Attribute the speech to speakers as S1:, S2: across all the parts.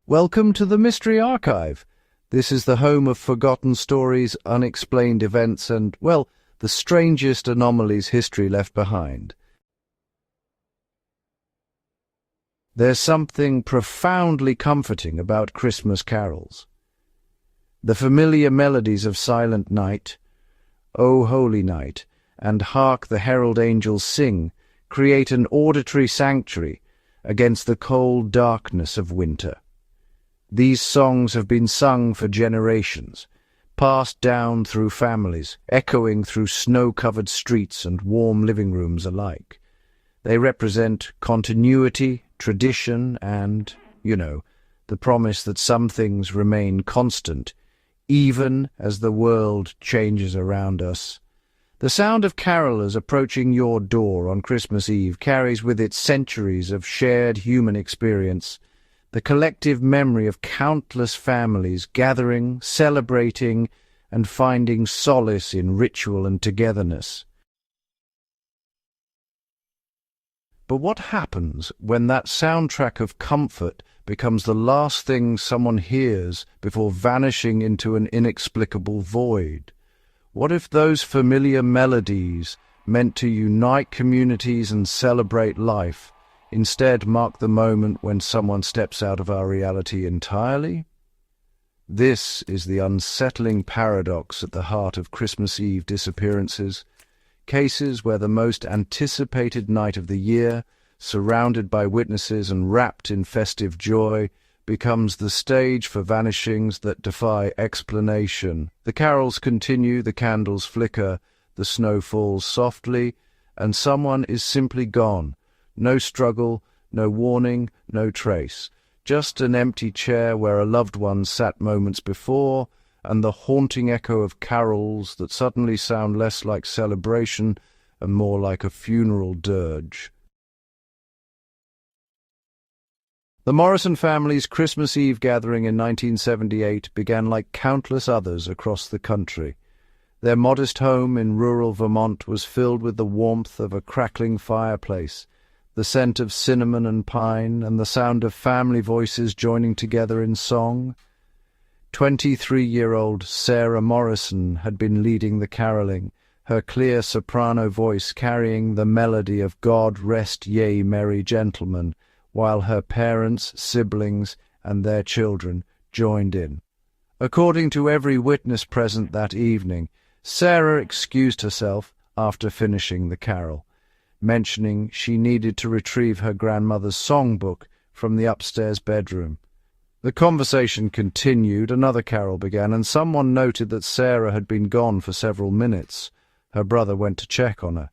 S1: Welcome to the Mystery Archive. This is the home of forgotten stories, unexplained events, and, well, the strangest anomalies history left behind. There's something profoundly comforting about Christmas carols. The familiar melodies of Silent Night, O Holy Night, and Hark the Herald Angels Sing create an auditory sanctuary against the cold darkness of winter. These songs have been sung for generations, passed down through families, echoing through snow-covered streets and warm living rooms alike. They represent continuity, tradition, and, the promise that some things remain constant, even as the world changes around us. The sound of carolers approaching your door on Christmas Eve carries with it centuries of shared human experience, the collective memory of countless families gathering, celebrating, and finding solace in ritual and togetherness. But what happens when that soundtrack of comfort becomes the last thing someone hears before vanishing into an inexplicable void? What if those familiar melodies, meant to unite communities and celebrate life, instead mark the moment when someone steps out of our reality entirely? This is the unsettling paradox at the heart of Christmas Eve disappearances, cases where the most anticipated night of the year, surrounded by witnesses and wrapped in festive joy, becomes the stage for vanishings that defy explanation. The carols continue, the candles flicker, the snow falls softly, and someone is simply gone. No struggle, no warning, no trace. Just an empty chair where a loved one sat moments before, and the haunting echo of carols that suddenly sound less like celebration and more like a funeral dirge. The Morrison family's Christmas Eve gathering in 1978 began like countless others across the country. Their modest home in rural Vermont was filled with the warmth of a crackling fireplace, the scent of cinnamon and pine, and the sound of family voices joining together in song. 23-year-old Sarah Morrison had been leading the caroling, her clear soprano voice carrying the melody of God Rest Ye Merry Gentlemen, while her parents, siblings, and their children joined in. According to every witness present that evening, Sarah excused herself after finishing the carol, mentioning she needed to retrieve her grandmother's songbook from the upstairs bedroom. The conversation continued, another carol began, and someone noted that Sarah had been gone for several minutes. Her brother went to check on her.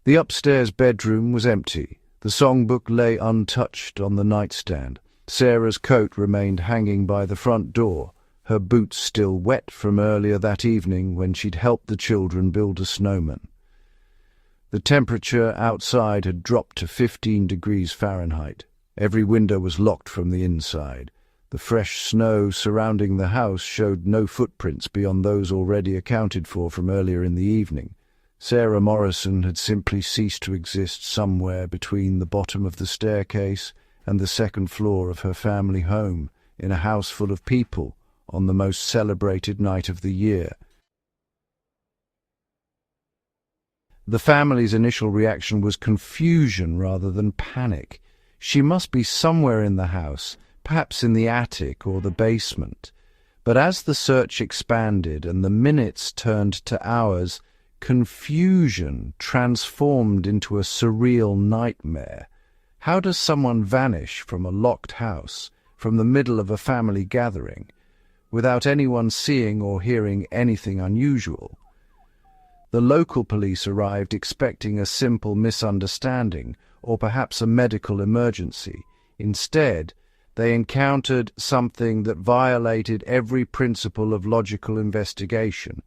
S1: The upstairs bedroom was empty. The songbook lay untouched on the nightstand. Sarah's coat remained hanging by the front door, her boots still wet from earlier that evening when she'd helped the children build a snowman. The temperature outside had dropped to 15 degrees Fahrenheit. Every window was locked from the inside. The fresh snow surrounding the house showed no footprints beyond those already accounted for from earlier in the evening. Sarah Morrison had simply ceased to exist somewhere between the bottom of the staircase and the second floor of her family home, in a house full of people, on the most celebrated night of the year. The family's initial reaction was confusion rather than panic. She must be somewhere in the house, perhaps in the attic or the basement. But as the search expanded and the minutes turned to hours, confusion transformed into a surreal nightmare. How does someone vanish from a locked house, from the middle of a family gathering, without anyone seeing or hearing anything unusual? The local police arrived expecting a simple misunderstanding or perhaps a medical emergency. Instead, they encountered something that violated every principle of logical investigation.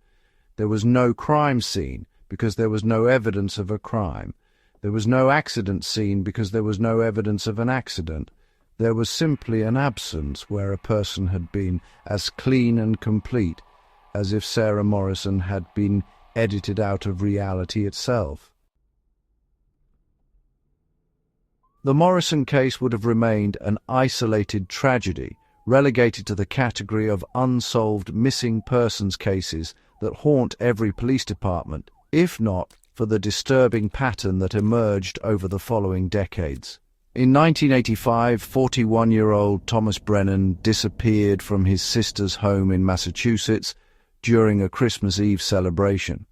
S1: There was no crime scene because there was no evidence of a crime. There was no accident scene because there was no evidence of an accident. There was simply an absence where a person had been as clean and complete as if Sarah Morrison had been edited out of reality itself. The Morrison case would have remained an isolated tragedy, relegated to the category of unsolved missing persons cases that haunt every police department, if not for the disturbing pattern that emerged over the following decades. In 1985, 41-year-old Thomas Brennan disappeared from his sister's home in Massachusetts during a Christmas Eve celebration.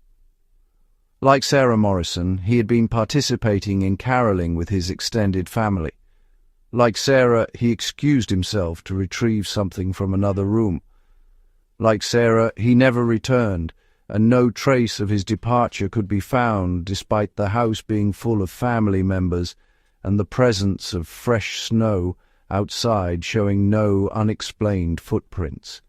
S1: Like Sarah Morrison, he had been participating in caroling with his extended family. Like Sarah, he excused himself to retrieve something from another room. Like Sarah, he never returned, and no trace of his departure could be found despite the house being full of family members and the presence of fresh snow outside showing no unexplained footprints.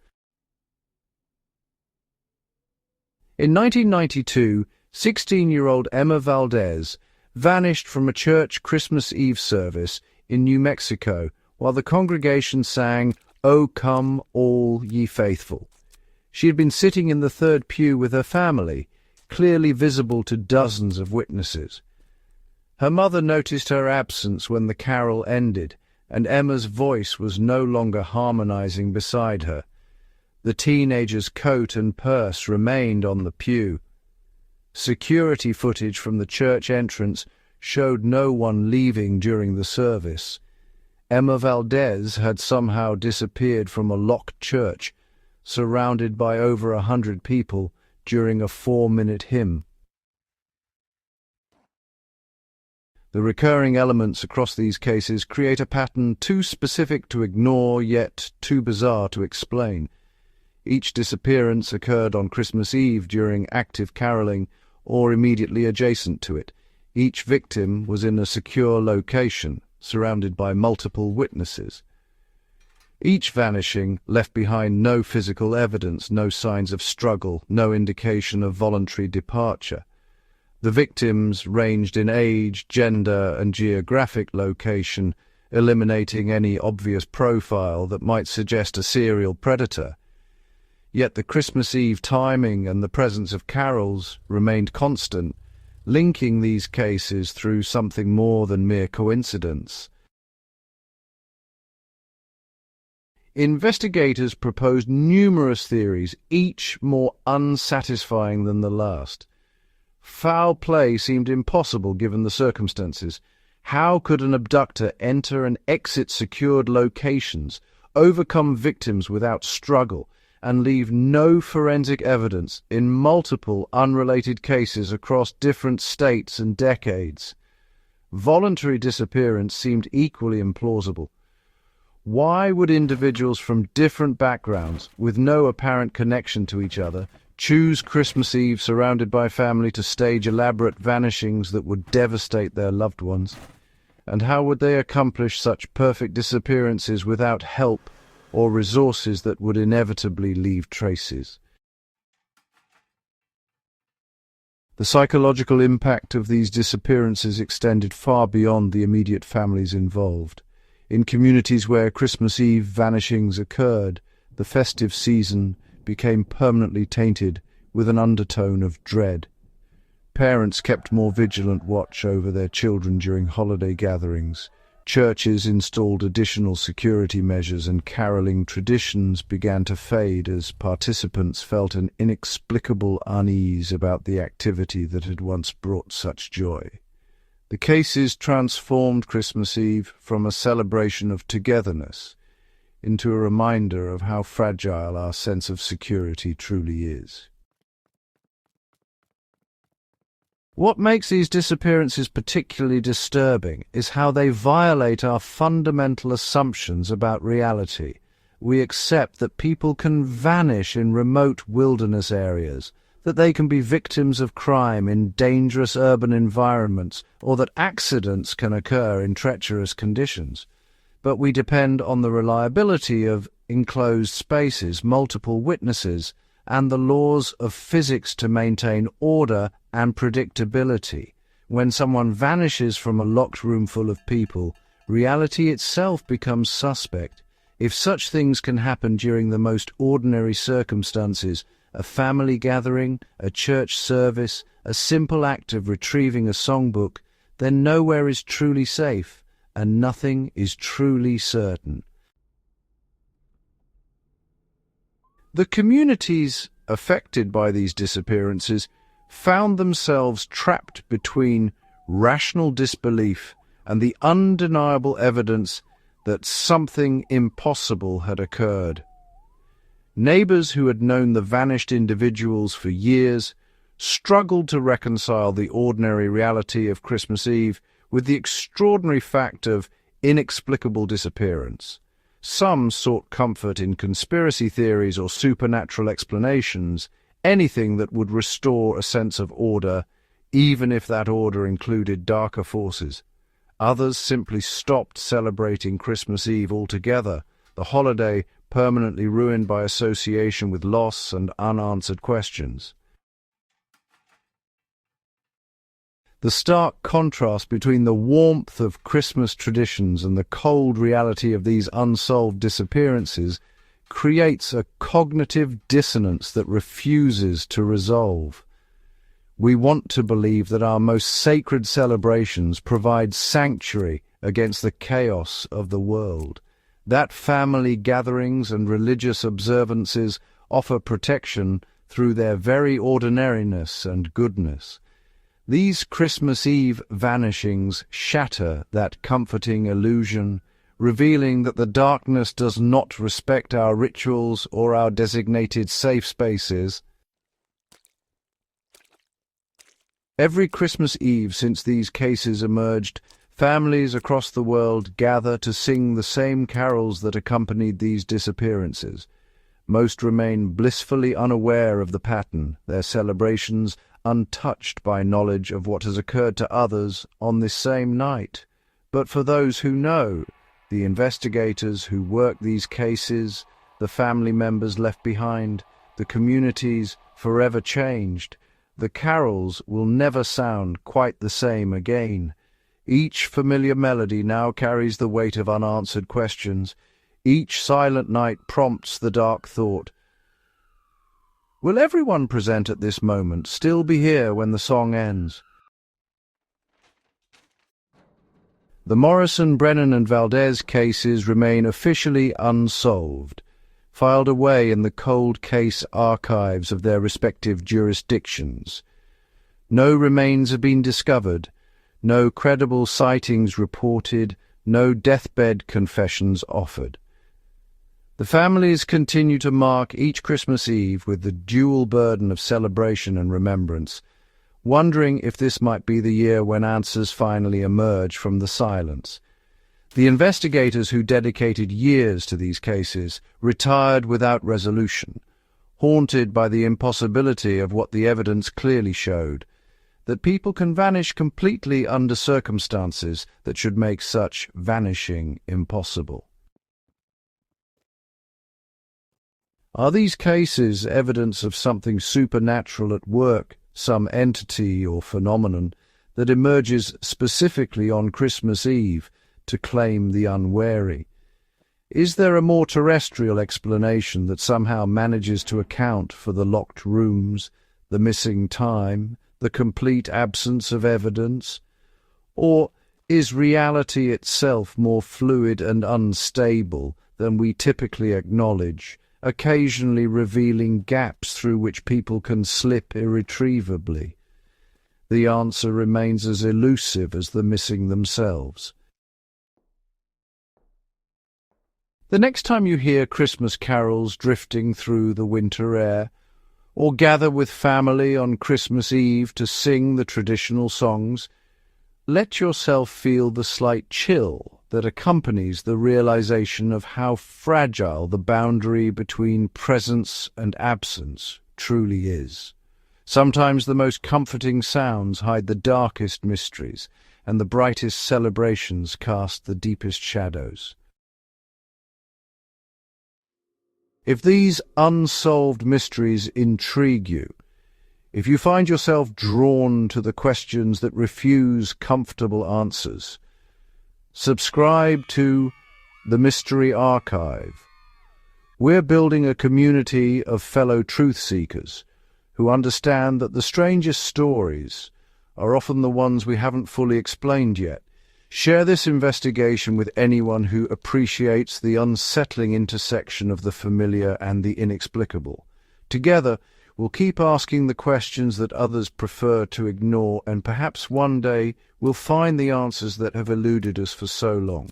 S1: In 1992, 16-year-old Emma Valdez vanished from a church Christmas Eve service in New Mexico while the congregation sang, "O Come All Ye Faithful." She had been sitting in the third pew with her family, clearly visible to dozens of witnesses. Her mother noticed her absence when the carol ended, and Emma's voice was no longer harmonizing beside her. The teenager's coat and purse remained on the pew. Security footage from the church entrance showed no one leaving during the service. Emma Valdez had somehow disappeared from a locked church, surrounded by over 100 people, during a 4-minute hymn. The recurring elements across these cases create a pattern too specific to ignore, yet too bizarre to explain. Each disappearance occurred on Christmas Eve during active caroling or immediately adjacent to it. Each victim was in a secure location, surrounded by multiple witnesses. Each vanishing left behind no physical evidence, no signs of struggle, no indication of voluntary departure. The victims ranged in age, gender, and geographic location, eliminating any obvious profile that might suggest a serial predator. Yet the Christmas Eve timing and the presence of carols remained constant, linking these cases through something more than mere coincidence. Investigators proposed numerous theories, each more unsatisfying than the last. Foul play seemed impossible given the circumstances. How could an abductor enter and exit secured locations, overcome victims without struggle, and leave no forensic evidence in multiple unrelated cases across different states and decades? Voluntary disappearance seemed equally implausible. Why would individuals from different backgrounds, with no apparent connection to each other, choose Christmas Eve surrounded by family to stage elaborate vanishings that would devastate their loved ones? And how would they accomplish such perfect disappearances without help or resources that would inevitably leave traces? The psychological impact of these disappearances extended far beyond the immediate families involved. In communities where Christmas Eve vanishings occurred, the festive season became permanently tainted with an undertone of dread. Parents kept more vigilant watch over their children during holiday gatherings. Churches installed additional security measures, and caroling traditions began to fade as participants felt an inexplicable unease about the activity that had once brought such joy. The cases transformed Christmas Eve from a celebration of togetherness into a reminder of how fragile our sense of security truly is. What makes these disappearances particularly disturbing is how they violate our fundamental assumptions about reality. We accept that people can vanish in remote wilderness areas, that they can be victims of crime in dangerous urban environments, or that accidents can occur in treacherous conditions. But we depend on the reliability of enclosed spaces, multiple witnesses, and the laws of physics to maintain order and predictability. When someone vanishes from a locked room full of people, reality itself becomes suspect. If such things can happen during the most ordinary circumstances, a family gathering, a church service, a simple act of retrieving a songbook, then nowhere is truly safe, and nothing is truly certain. The communities affected by these disappearances found themselves trapped between rational disbelief and the undeniable evidence that something impossible had occurred. Neighbors who had known the vanished individuals for years struggled to reconcile the ordinary reality of Christmas Eve with the extraordinary fact of inexplicable disappearance. Some sought comfort in conspiracy theories or supernatural explanations, anything that would restore a sense of order, even if that order included darker forces. Others simply stopped celebrating Christmas Eve altogether, the holiday permanently ruined by association with loss and unanswered questions. The stark contrast between the warmth of Christmas traditions and the cold reality of these unsolved disappearances creates a cognitive dissonance that refuses to resolve. We want to believe that our most sacred celebrations provide sanctuary against the chaos of the world, that family gatherings and religious observances offer protection through their very ordinariness and goodness. These Christmas Eve vanishings shatter that comforting illusion, revealing that the darkness does not respect our rituals or our designated safe spaces. Every Christmas Eve since these cases emerged, families across the world gather to sing the same carols that accompanied these disappearances. Most remain blissfully unaware of the pattern, their celebrations untouched by knowledge of what has occurred to others on this same night. But for those who know, the investigators who work these cases, the family members left behind, the communities forever changed, the carols will never sound quite the same again. Each familiar melody now carries the weight of unanswered questions. Each silent night prompts the dark thought, will everyone present at this moment still be here when the song ends? The Morrison, Brennan and Valdez cases remain officially unsolved, filed away in the cold case archives of their respective jurisdictions. No remains have been discovered, no credible sightings reported, no deathbed confessions offered. The families continue to mark each Christmas Eve with the dual burden of celebration and remembrance, wondering if this might be the year when answers finally emerge from the silence. The investigators who dedicated years to these cases retired without resolution, haunted by the impossibility of what the evidence clearly showed, that people can vanish completely under circumstances that should make such vanishing impossible. Are these cases evidence of something supernatural at work, some entity or phenomenon that emerges specifically on Christmas Eve to claim the unwary? Is there a more terrestrial explanation that somehow manages to account for the locked rooms, the missing time, the complete absence of evidence? Or is reality itself more fluid and unstable than we typically acknowledge, occasionally revealing gaps through which people can slip irretrievably? The answer remains as elusive as the missing themselves. The next time you hear Christmas carols drifting through the winter air, or gather with family on Christmas Eve to sing the traditional songs, let yourself feel the slight chill that accompanies the realization of how fragile the boundary between presence and absence truly is. Sometimes the most comforting sounds hide the darkest mysteries, and the brightest celebrations cast the deepest shadows. If these unsolved mysteries intrigue you, if you find yourself drawn to the questions that refuse comfortable answers, subscribe to The Mystery Archive. We're building a community of fellow truth seekers who understand that the strangest stories are often the ones we haven't fully explained yet, Share this investigation with anyone who appreciates the unsettling intersection of the familiar and the inexplicable. Together, we'll keep asking the questions that others prefer to ignore, and perhaps one day we'll find the answers that have eluded us for so long.